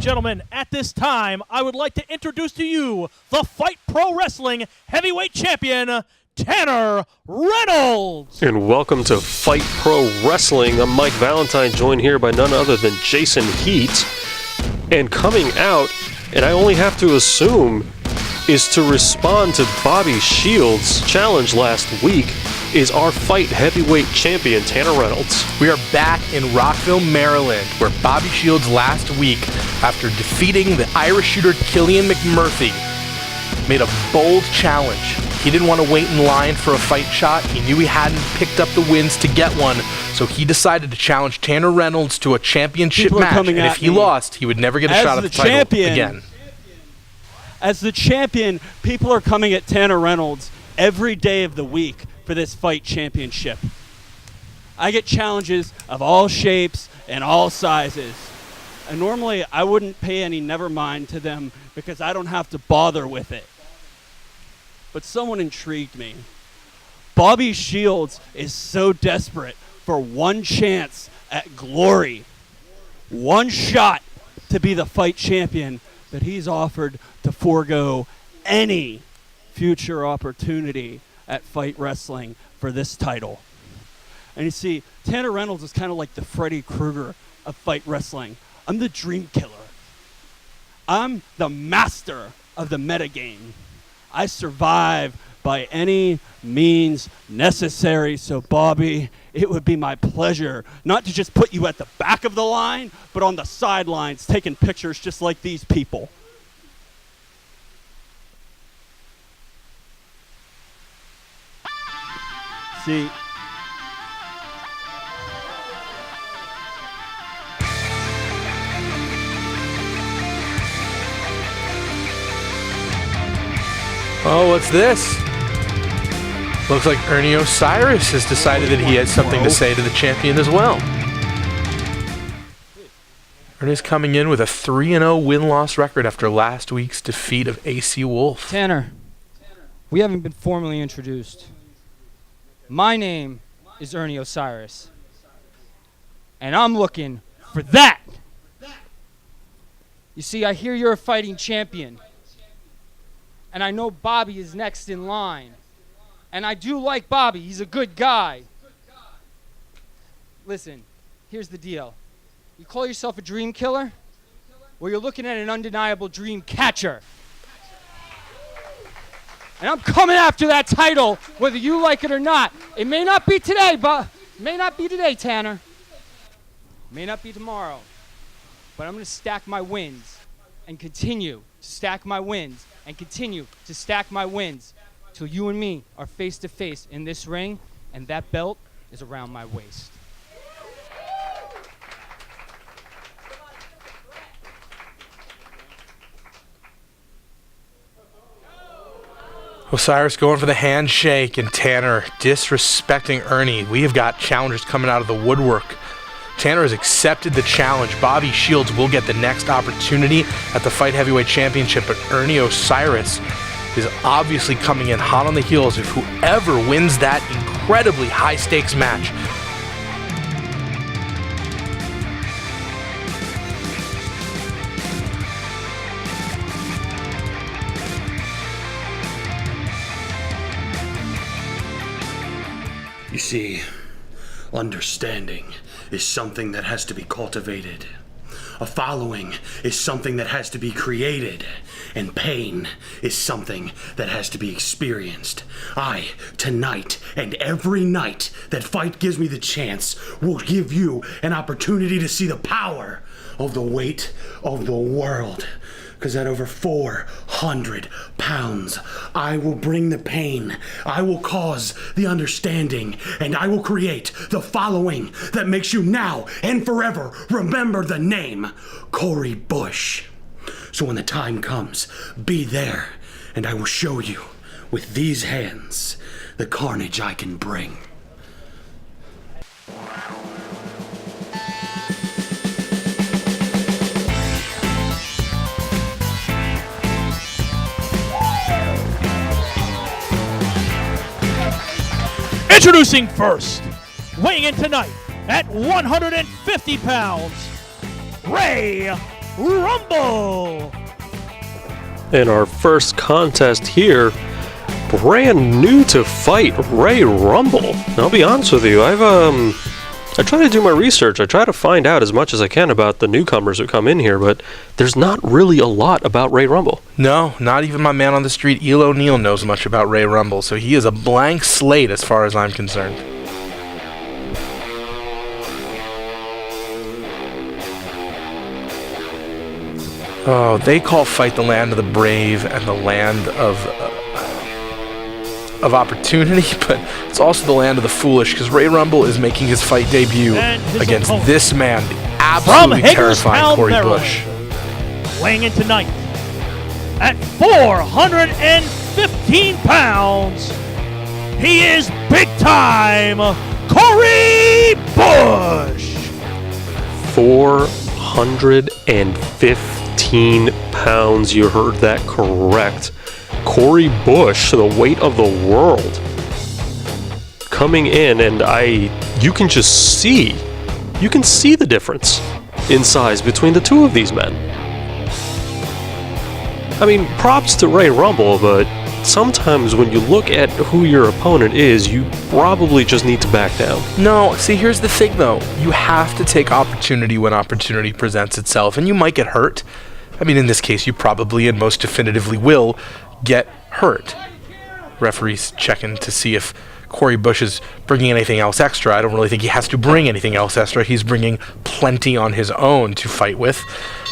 and gentlemen, at this time, I would like to introduce to you the Fight Pro Wrestling Heavyweight Champion, Tanner Reynolds. And welcome to Fight Pro Wrestling. I'm Mike Valentine, joined here by none other than Jason Heat. And coming out, and I only have to assume, is to respond to Bobby Shields' challenge last week, is our Fight Heavyweight Champion, Tanner Reynolds. We are back in Rockville, Maryland, where Bobby Shields last week, after defeating the Irish shooter Killian McMurphy, made a bold challenge. He didn't want to wait in line for a fight shot. He knew he hadn't picked up the wins to get one, so he decided to challenge Tanner Reynolds to a championship match, and if he lost, he would never get a shot at the title again. As the champion, people are coming at Tanner Reynolds every day of the week for this fight championship. I get challenges of all shapes and all sizes. And normally I wouldn't pay any never mind to them because I don't have to bother with it. But someone intrigued me. Bobby Shields is so desperate for one chance at glory, one shot to be the fight champion, that he's offered to forego any future opportunity at Fight Wrestling for this title. And you see, Tanner Reynolds is kind of like the Freddy Krueger of Fight Wrestling. I'm the dream killer. I'm the master of the metagame. I survive by any means necessary. So Bobby, it would be my pleasure not to just put you at the back of the line, but on the sidelines taking pictures just like these people. See, oh, what's this? Looks like Ernie Osiris has decided that he has something to say to the champion as well. Ernie's coming in with a 3-0 win-loss record after last week's defeat of AC Wolf. Tanner, we haven't been formally introduced. My name is Ernie Osiris, and I'm looking for that. You see, I hear you're a fighting champion, and I know Bobby is next in line, and I do like Bobby. He's a good guy. Listen, here's the deal. You call yourself a dream killer? Well, you're looking at an undeniable dream catcher. And I'm coming after that title, whether you like it or not. It may not be today, but it may not be today, Tanner. It may not be tomorrow. But I'm going to stack my wins and continue to stack my wins and continue to stack my wins till you and me are face to face in this ring, and that belt is around my waist. Osiris going for the handshake, and Tanner disrespecting Ernie. We have got challengers coming out of the woodwork. Tanner has accepted the challenge. Bobby Shields will get the next opportunity at the Fight Heavyweight Championship, but Ernie Osiris is obviously coming in hot on the heels of whoever wins that incredibly high-stakes match. You see, understanding is something that has to be cultivated. A following is something that has to be created. And pain is something that has to be experienced. I, tonight, and every night that Fight gives me the chance, will give you an opportunity to see the power of the weight of the world. Because at over 400 pounds, I will bring the pain, I will cause the understanding, and I will create the following that makes you now and forever remember the name Corey Bush. So when the time comes, be there, and I will show you with these hands the carnage I can bring. Introducing first, weighing in tonight at 150 pounds, Ray Rumble. In our first contest here, brand new to fight, Ray Rumble. Now, I'll be honest with you, I try to do my research. I try to find out as much as I can about the newcomers who come in here, but there's not really a lot about Ray Rumble. No, not even my man on the street, Eel O'Neill, knows much about Ray Rumble, so he is a blank slate as far as I'm concerned. Oh, they call Fight the land of the brave and the land of opportunity, but it's also the land of the foolish, because Ray Rumble is making his fight debut against this man, the absolutely terrifying Corey Bush. Weighing in tonight at 415 pounds, he is big time Corey Bush. 415 pounds, you heard that correct. Corey Bush, the weight of the world, coming in, and you can just see the difference in size between the two of these men. I mean, props to Ray Rumble, but sometimes when you look at who your opponent is, you probably just need to back down. No, see, here's the thing, though. You have to take opportunity when opportunity presents itself, and you might get hurt. I mean, in this case, you probably and most definitively will get hurt. Referee's checking to see if Corey Bush is bringing anything else extra. I don't really think he has to bring anything else extra. He's bringing plenty on his own to fight with.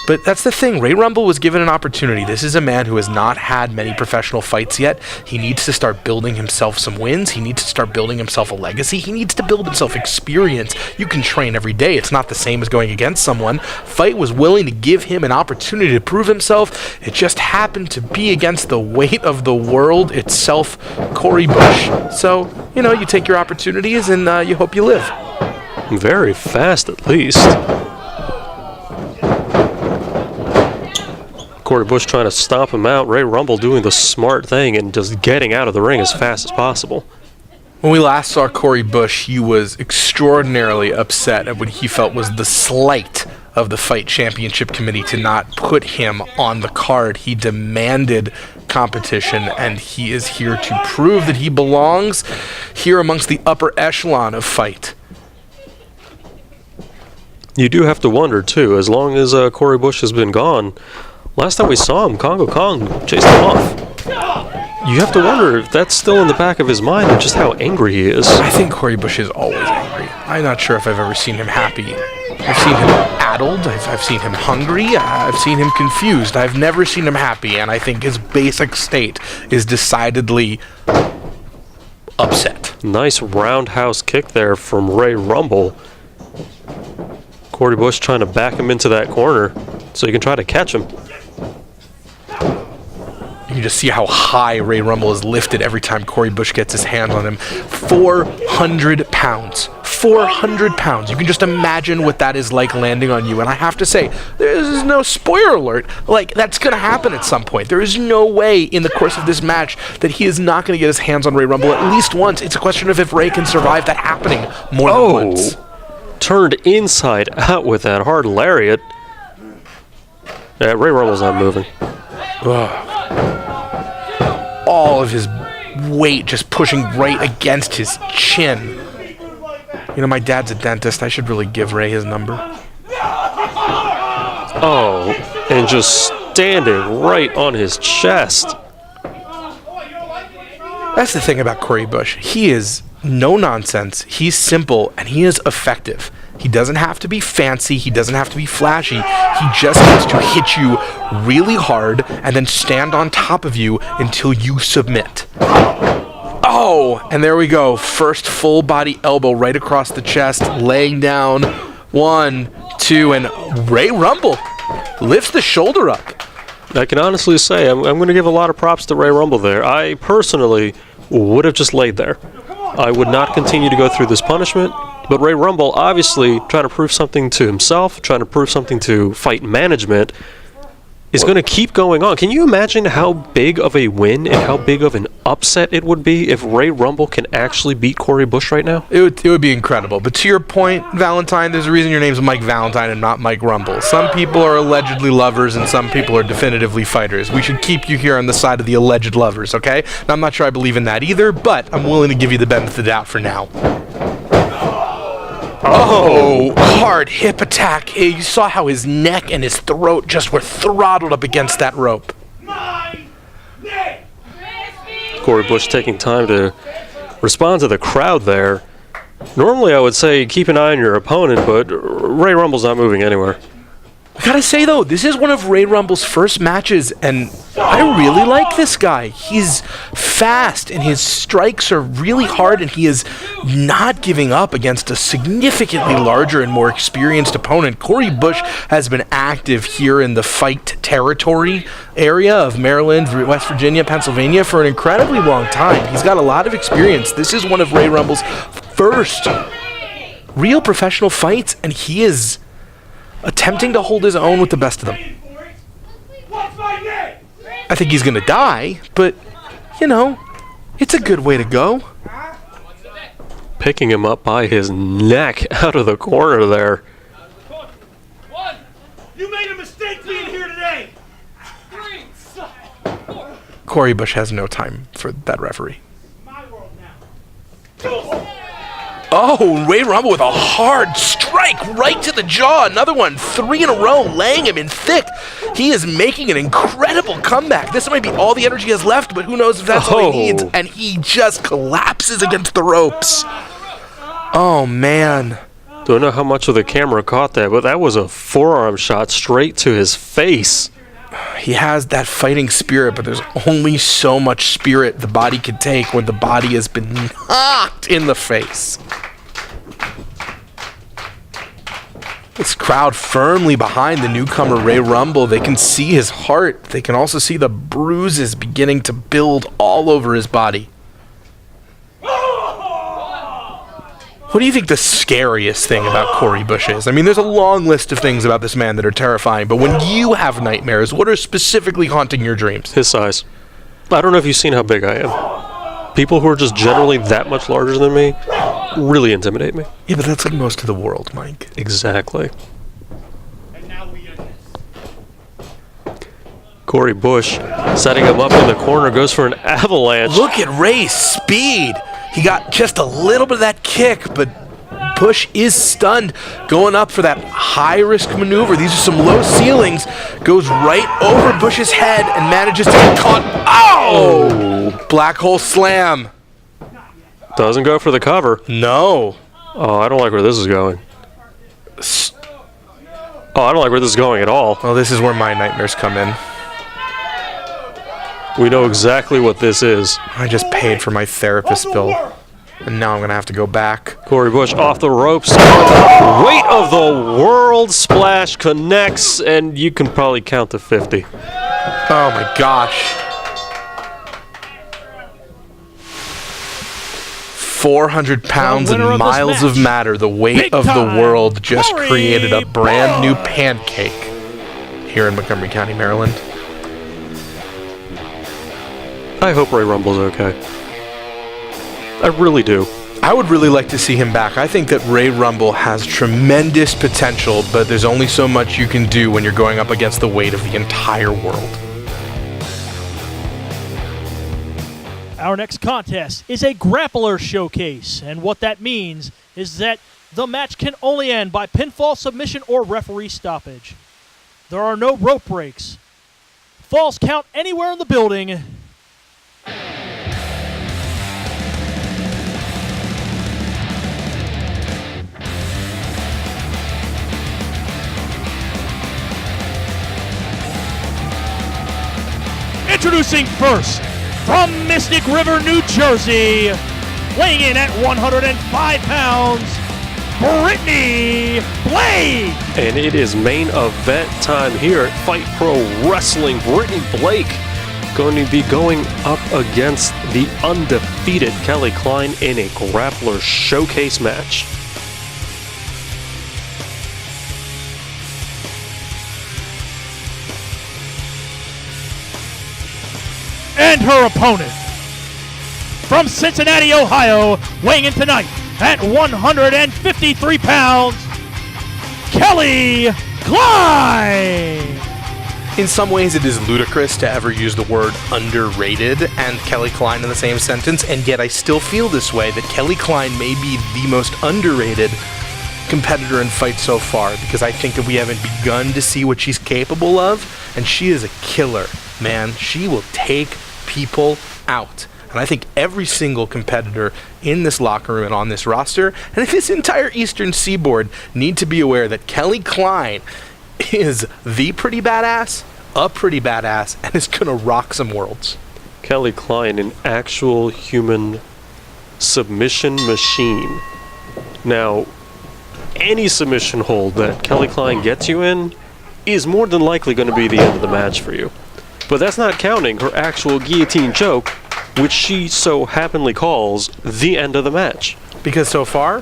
But that's the thing. Ray Rumble was given an opportunity. This is a man who has not had many professional fights yet. He needs to start building himself some wins. He needs to start building himself a legacy. He needs to build himself experience. You can train every day. It's not the same as going against someone. Fight was willing to give him an opportunity to prove himself. It just happened to be against the weight of the world itself, Corey Bush. So, you take your opportunities and you hope you live. Very fast, at least. Corey Bush trying to stomp him out. Ray Rumble doing the smart thing and just getting out of the ring as fast as possible. When we last saw Corey Bush, he was extraordinarily upset at what he felt was the slight of the Fight Championship Committee to not put him on the card. He demanded competition, and he is here to prove that he belongs here amongst the upper echelon of fight. You do have to wonder, too, as long as Corey Bush has been gone, last time we saw him, Congo Kong chased him off. You have to wonder if that's still in the back of his mind and just how angry he is. I think Corey Bush is always angry. I'm not sure if I've ever seen him happy. I've seen him addled, I've seen him hungry, I've seen him confused. I've never seen him happy, and I think his basic state is decidedly upset. Nice roundhouse kick there from Ray Rumble. Corey Bush trying to back him into that corner so he can try to catch him. You can just see how high Ray Rumble is lifted every time Corey Bush gets his hands on him. 400 pounds. 400 pounds. You can just imagine what that is like landing on you. And I have to say, there is no spoiler alert. That's going to happen at some point. There is no way in the course of this match that he is not going to get his hands on Ray Rumble at least once. It's a question of if Ray can survive that happening more than once. Turned inside out with that hard lariat. Yeah, Ray Rumble's not moving. All of his weight just pushing right against his chin. My dad's a dentist. I should really give Ray his number. Oh, and just standing right on his chest. That's the thing about Corey Bush. He is no nonsense. He's simple, and he is effective. He doesn't have to be fancy. He doesn't have to be flashy. He just needs to hit you really hard and then stand on top of you until you submit. Oh, and there we go. First full body elbow right across the chest, laying down. 1, 2, and Ray Rumble lifts the shoulder up. I can honestly say I'm going to give a lot of props to Ray Rumble there. I personally would have just laid there. I would not continue to go through this punishment, but Ray Rumble obviously trying to prove something to himself, trying to prove something to fight management. is going to keep going on. Can you imagine how big of a win and how big of an upset it would be if Ray Rumble can actually beat Corey Bush right now? It would be incredible. But to your point, Valentine, there's a reason your name's Mike Valentine and not Mike Rumble. Some people are allegedly lovers and some people are definitively fighters. We should keep you here on the side of the alleged lovers, okay? Now, I'm not sure I believe in that either, but I'm willing to give you the benefit of the doubt for now. Oh, hard hip attack. You saw how his neck and his throat just were throttled up against that rope. Corey Bush taking time to respond to the crowd there. Normally I would say keep an eye on your opponent, but Ray Rumble's not moving anywhere. I gotta say though, this is one of Ray Rumble's first matches, and I really like this guy. He's fast, and his strikes are really hard, and he is not giving up against a significantly larger and more experienced opponent. Corey Bush has been active here in the fight territory area of Maryland, West Virginia, Pennsylvania for an incredibly long time. He's got a lot of experience. This is one of Ray Rumble's first real professional fights, and he is attempting to hold his own with the best of them. I think he's gonna die, but, you know, it's a good way to go. Picking him up by his neck out of the corner there. You made a mistake being here today. Corey Bush has no time for that referee. Oh, Ray Rumble with a hard strike right to the jaw. Another one, 3 in a row, laying him in thick. He is making an incredible comeback. This might be all the energy he has left, but who knows if that's all he needs. And he just collapses against the ropes. Oh, man. Don't know how much of the camera caught that, but that was a forearm shot straight to his face. He has that fighting spirit, but there's only so much spirit the body can take when the body has been knocked in the face. This crowd firmly behind the newcomer Ray Rumble. They can see his heart. They can also see the bruises beginning to build all over his body. What do you think the scariest thing about Corey Bush is? I mean, there's a long list of things about this man that are terrifying, but when you have nightmares, what are specifically haunting your dreams? His size. I don't know if you've seen how big I am. People who are just generally that much larger than me really intimidate me. Yeah, but that's like most of the world, Mike. Exactly. Corey Bush setting him up in the corner, goes for an avalanche. Look at Ray's speed. He got just a little bit of that kick, but Bush is stunned, going up for that high-risk maneuver. These are some low ceilings. Goes right over Bush's head and manages to get caught. Oh! Black hole slam. Doesn't go for the cover. No. Oh, I don't like where this is going. Oh, I don't like where this is going at all. Well, this is where my nightmares come in. We know exactly what this is. I just paid for my therapist bill, and now I'm going to have to go back. Corey Bush off the ropes. Weight of the world splash connects, and you can probably count to 50. Oh my gosh. 400 pounds and miles of matter, the weight of the world, just created a brand new pancake here in Montgomery County, Maryland. I hope Ray Rumble's okay. I really do. I would really like to see him back. I think that Ray Rumble has tremendous potential, but there's only so much you can do when you're going up against the weight of the entire world. Our next contest is a grappler showcase, and what that means is that the match can only end by pinfall, submission, or referee stoppage. There are no rope breaks. Falls count anywhere in the building. Introducing first, from Mystic River, New Jersey, weighing in at 105 pounds, Brittany Blake. And it is main event time here at Fight Pro Wrestling. Brittany Blake going to be going up against the undefeated Kelly Klein in a Grappler Showcase match. And her opponent, from Cincinnati, Ohio, weighing in tonight at 153 pounds, Kelly Klein. In some ways, it is ludicrous to ever use the word underrated and Kelly Klein in the same sentence, and yet I still feel this way, that Kelly Klein may be the most underrated competitor in fights so far, because I think that we haven't begun to see what she's capable of, and she is a killer, man. She will take people out. And I think every single competitor in this locker room and on this roster, and this entire Eastern Seaboard, need to be aware that Kelly Klein is the pretty badass, a pretty badass, and is gonna rock some worlds. Kelly Klein, an actual human submission machine. Now, any submission hold that Kelly Klein gets you in is more than likely going to be the end of the match for you. But that's not counting her actual guillotine choke, which she so happily calls the end of the match. Because so far,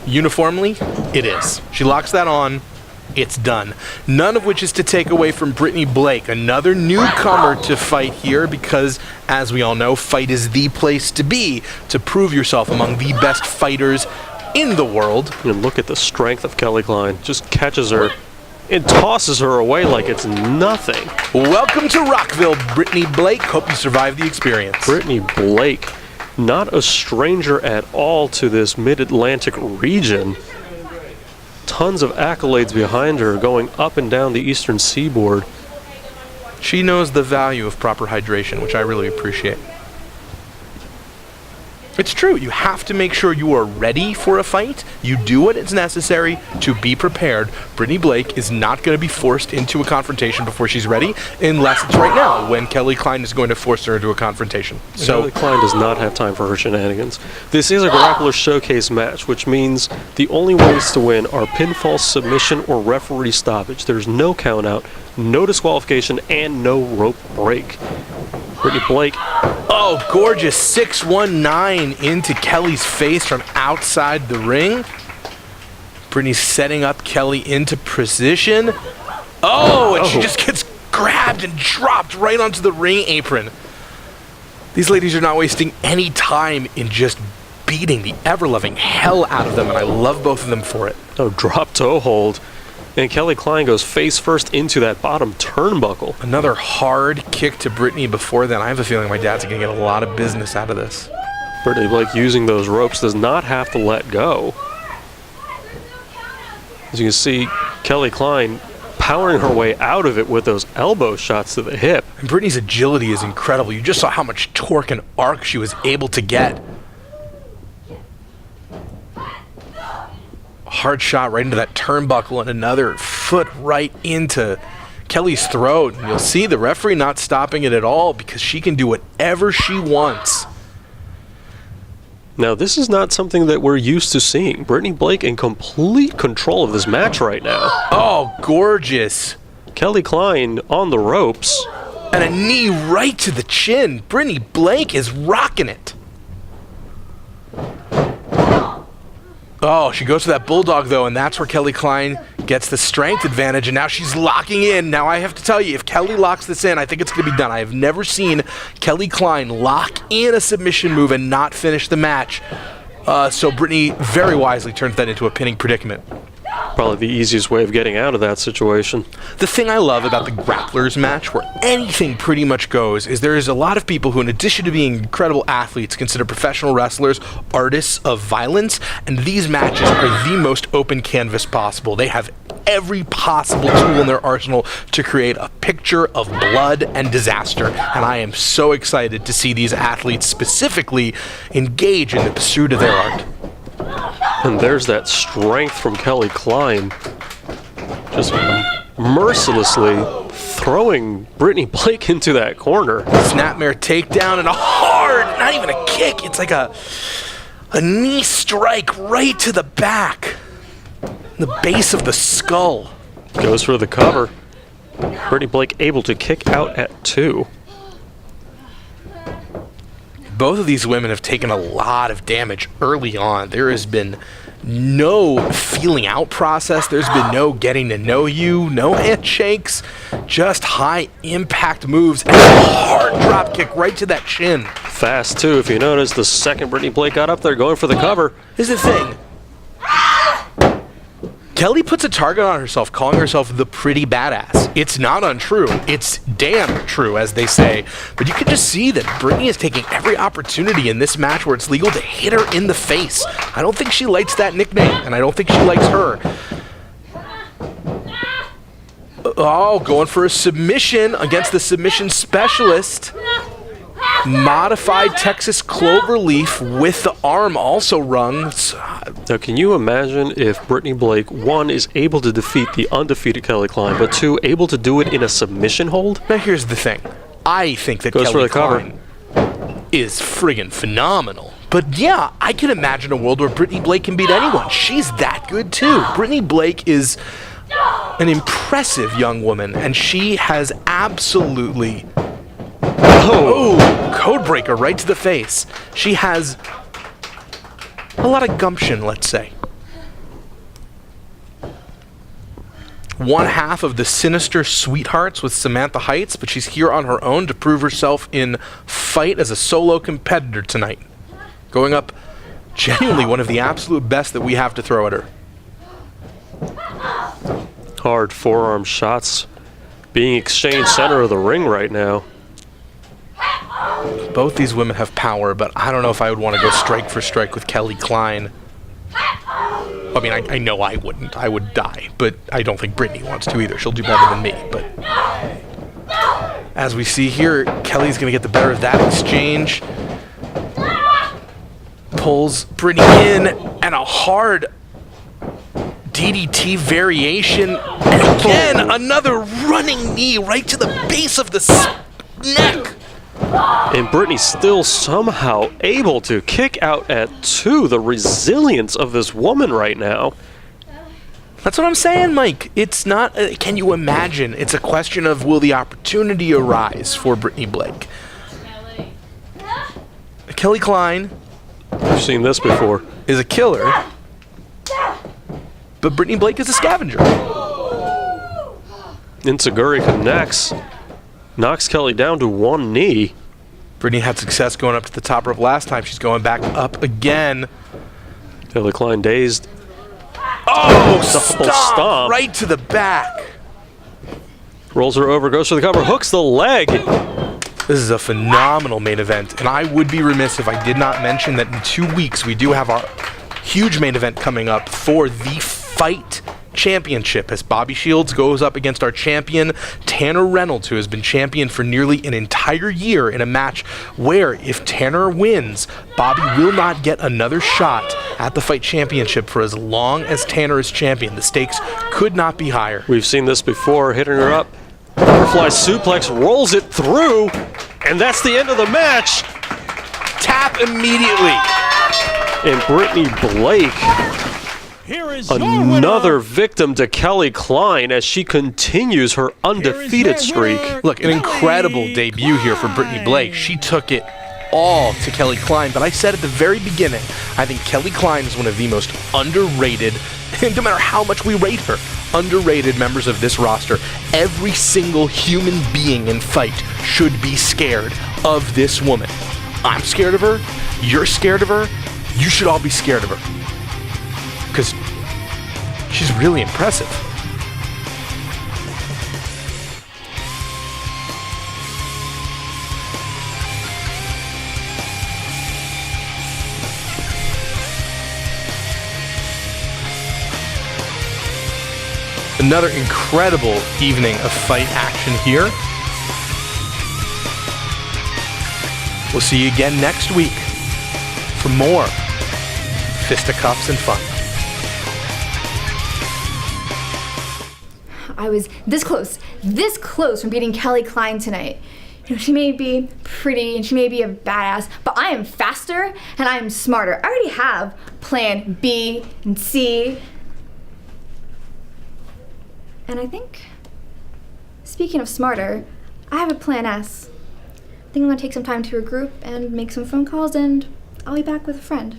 uniformly, it is. She locks that on, it's done. None of which is to take away from Brittany Blake, another newcomer to fight here, because, as we all know, fight is the place to be to prove yourself among the best fighters in the world. And look at the strength of Kelly Klein. Just catches her and tosses her away like it's nothing. Welcome to Rockville, Brittany Blake. Hope you survived the experience. Brittany Blake, not a stranger at all to this mid-Atlantic region. Tons of accolades behind her going up and down the Eastern Seaboard. She knows the value of proper hydration, which I really appreciate. It's true. You have to make sure you are ready for a fight. You do what is necessary to be prepared. Brittany Blake is not going to be forced into a confrontation before she's ready, unless it's right now, when Kelly Klein is going to force her into a confrontation. So Kelly Klein does not have time for her shenanigans. This is a Grappler Showcase match, which means the only ways to win are pinfall, submission, or referee stoppage. There's no countout, no disqualification, and no rope break. Brittany Blake. Oh, gorgeous 619 into Kelly's face from outside the ring. Brittany's setting up Kelly into position. Oh, and she just gets grabbed and dropped right onto the ring apron. These ladies are not wasting any time in just beating the ever-loving hell out of them, and I love both of them for it. Oh, drop toe hold. And Kelly Klein goes face first into that bottom turnbuckle. Another hard kick to Brittany before then. I have a feeling my dad's going to get a lot of business out of this. Brittany Blake, using those ropes, does not have to let go. As you can see, Kelly Klein powering her way out of it with those elbow shots to the hip. And Brittany's agility is incredible. You just saw how much torque and arc she was able to get. Hard shot right into that turnbuckle and another foot right into Kelly's throat. And you'll see the referee not stopping it at all because she can do whatever she wants. Now, this is not something that we're used to seeing. Brittany Blake in complete control of this match right now. Oh, gorgeous. Kelly Klein on the ropes. And a knee right to the chin. Brittany Blake is rocking it. Oh, she goes to that bulldog, though, and that's where Kelly Klein gets the strength advantage, and now she's locking in. Now, I have to tell you, if Kelly locks this in, I think it's going to be done. I have never seen Kelly Klein lock in a submission move and not finish the match. So Brittany very wisely turns that into a pinning predicament. Probably the easiest way of getting out of that situation. The thing I love about the Grapplers match, where anything pretty much goes, is there is a lot of people who, in addition to being incredible athletes, consider professional wrestlers artists of violence, and these matches are the most open canvas possible. They have every possible tool in their arsenal to create a picture of blood and disaster, and I am so excited to see these athletes specifically engage in the pursuit of their art. And there's that strength from Kelly Klein. Just mercilessly throwing Brittany Blake into that corner. Snapmare takedown and a hard, not even a kick, it's like a knee strike right to the back. The base of the skull. Goes for the cover. Brittany Blake able to kick out at 2. Both of these women have taken a lot of damage early on. There has been no feeling out process. There's been no getting to know you, no handshakes. Just high impact moves and a hard drop kick right to that chin. Fast, too. If you notice, the second Brittany Blake got up there going for the cover. Here's the thing. Kelly puts a target on herself, calling herself the pretty badass. It's not untrue. It's damn true, as they say. But you can just see that Brittany is taking every opportunity in this match where it's legal to hit her in the face. I don't think she likes that nickname, and I don't think she likes her. Oh, going for a submission against the submission specialist. Modified Texas Cloverleaf with the arm also rung. Now, can you imagine if Brittany Blake, 1, is able to defeat the undefeated Kelly Klein, but 2, able to do it in a submission hold? Now, here's the thing. I think that Goes for Kelly the cover. Klein is friggin' phenomenal. But yeah, I can imagine a world where Brittany Blake can beat anyone. She's that good too. Brittany Blake is an impressive young woman, and she has absolutely... Oh, codebreaker right to the face. She has a lot of gumption, let's say. One half of the Sinister Sweethearts with Samantha Heights, but she's here on her own to prove herself in fight as a solo competitor tonight. Going up genuinely one of the absolute best that we have to throw at her. Hard forearm shots being exchanged center of the ring right now. Both these women have power, but I don't know if I would want to go strike for strike with Kelly Klein. I mean, I know I wouldn't. I would die, but I don't think Brittany wants to either. She'll do better than me, but... As we see here, Kelly's going to get the better of that exchange. Pulls Brittany in, and a hard DDT variation. And again, another running knee right to the base of the neck. And Brittany's still somehow able to kick out at 2. The resilience of this woman right now. That's what I'm saying, Mike. It's not, can you imagine? It's a question of will the opportunity arise for Brittany Blake. Kelly Klein We've seen this before. is a killer, but Brittany Blake is a scavenger. Insaguri connects. Knocks Kelly down to 1 knee. Brittany had success going up to the top rope last time. She's going back up again. Kelly Klein dazed. Oh, Double stomp. right to the back. Rolls her over, goes for the cover, hooks the leg. This is a phenomenal main event, and I would be remiss if I did not mention that in 2 weeks we do have our huge main event coming up for the Fight Championship as Bobby Shields goes up against our champion Tanner Reynolds, who has been champion for nearly an entire year in a match where if Tanner wins, Bobby will not get another shot at the Fight Championship for as long as Tanner is champion. The stakes could not be higher. We've seen this before, hitting her up. Butterfly suplex, rolls it through, and that's the end of the match. Tap immediately. And Brittany Blake, Here is another victim to Kelly Klein as she continues her undefeated streak. Look, an incredible debut here for Brittany Blake. She took it all to Kelly Klein, but I said at the very beginning, I think Kelly Klein is one of the most underrated, and no matter how much we rate her, underrated members of this roster. Every single human being in Fight should be scared of this woman. I'm scared of her. You're scared of her. You should all be scared of her. Because she's really impressive. Another incredible evening of Fight action here. We'll see you again next week for more fisticuffs and fun. I was this close from beating Kelly Klein tonight. You know, she may be pretty and she may be a badass, but I am faster and I am smarter. I already have plan B and C. And I think, speaking of smarter, I have a plan S. I think I'm gonna take some time to regroup and make some phone calls, and I'll be back with a friend.